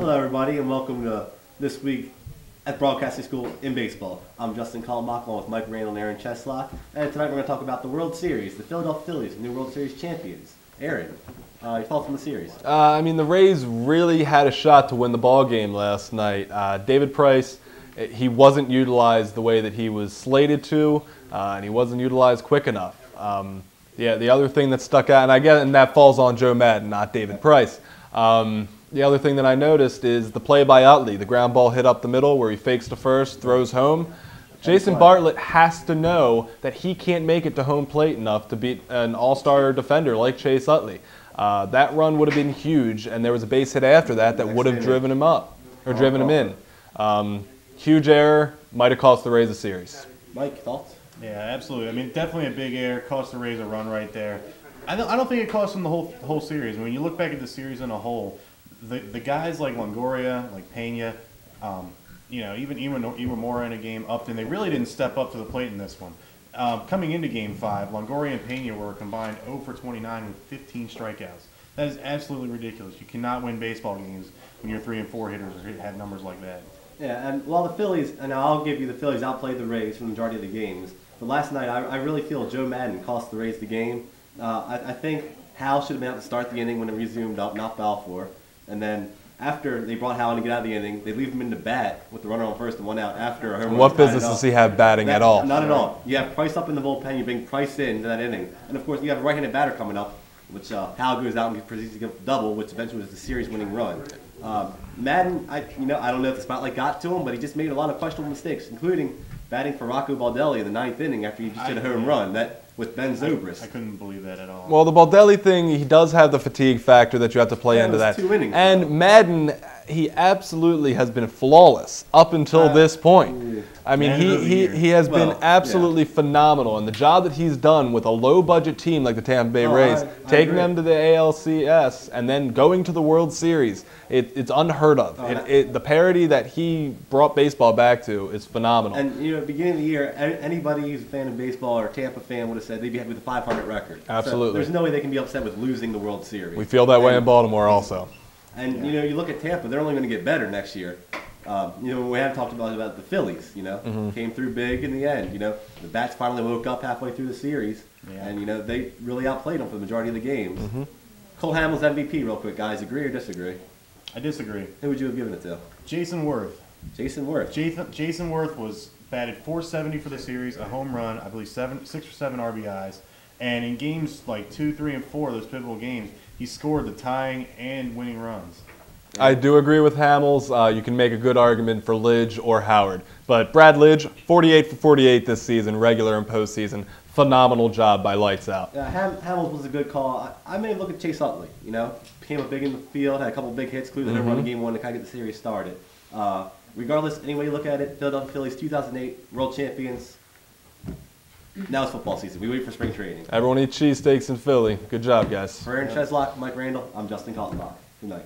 Hello, everybody, and welcome to this week at Broadcasting School in Baseball. I'm Justin Kaltenbach, along with Mike Randall and Aaron Cheslock, and tonight we're going to talk about the World Series, the Philadelphia Phillies, new World Series champions. Aaron, your thoughts on the series? The Rays really had a shot to win the ball game last night. David Price, he wasn't utilized the way that he was slated to, and he wasn't utilized quick enough. The other thing that stuck out, and that falls on Joe Madden, not David Price. The other thing that I noticed is the play by Utley, the ground ball hit up the middle where he fakes to first, throws home. Jason Bartlett has to know that he can't make it to home plate enough to beat an all-star defender like Chase Utley. That run would have been huge, and there was a base hit after that would have driven him up, or driven him in. Huge error, might have cost the Rays a series. Mike, thoughts? Yeah, absolutely. I mean, definitely a big error, cost the Rays a run right there. I don't think it cost them the whole series. When you look back at the series in a whole, the guys like Longoria, like Pena, even Iwamura in a game, Upton, they really didn't step up to the plate in this one. Coming into Game 5, Longoria and Pena were combined 0 for 29 with 15 strikeouts. That is absolutely ridiculous. You cannot win baseball games when your 3 and 4 hitters have numbers like that. Yeah, and while the Phillies, and I'll give you the Phillies outplayed the Rays for the majority of the games, but last night I really feel Joe Madden cost the Rays the game. I think Hal should have been out to start the inning when it resumed up, not Balfour. And then after they brought Hal in to get out of the inning, they leave him in the bat with the runner on first and one out after a home run. What business does he have batting at all? Not at all. You have Price up in the bullpen, you bring Price into that inning. And of course you have a right-handed batter coming up, which Hal goes out and proceeds to get a double, which eventually was the series-winning run. Madden, I don't know if the spotlight got to him, but he just made a lot of questionable mistakes, including batting for Rocco Baldelli in the 9th inning after he just hit a home run with Ben Zobrist. I couldn't believe that at all. Well, the Baldelli thing, he does have the fatigue factor that you have to play into that. 2 innings. And Madden, he absolutely has been flawless up until this point. I mean, he has been absolutely phenomenal. And the job that he's done with a low-budget team like the Tampa Bay Rays, taking them to the ALCS and then going to the World Series, it's unheard of. The parity that he brought baseball back to is phenomenal. And, at the beginning of the year, anybody who's a fan of baseball or a Tampa fan would have said they'd be happy with a 500 record. Absolutely. So there's no way they can be upset with losing the World Series. We feel that way in Baltimore also. And, you look at Tampa, they're only going to get better next year. We have talked about the Phillies, came through big in the end. The bats finally woke up halfway through the series, and, they really outplayed them for the majority of the games. Cole Hamels MVP real quick, guys. Agree or disagree? I disagree. Who would you have given it to? Jason Worth. Jason Worth. Jason Worth was batted .470 for the series, a home run, I believe 6 or 7 RBIs. And in games like 2, 3, and 4, those pivotal games, he scored the tying and winning runs. I do agree with Hamels. You can make a good argument for Lidge or Howard. But Brad Lidge, 48 for 48 this season, regular and postseason. Phenomenal job by Lights Out. Yeah, Hamels was a good call. I may look at Chase Utley. Came up big in the field, had a couple big hits, including the home run in Game 1 to kind of get the series started. Regardless, any way you look at it, Philadelphia Phillies 2008 World Champions. Now it's football season. We wait for spring training. Everyone eat cheesesteaks in Philly. Good job, guys. For Aaron Cheslock, Mike Randall, I'm Justin Kaltenbach. Good night.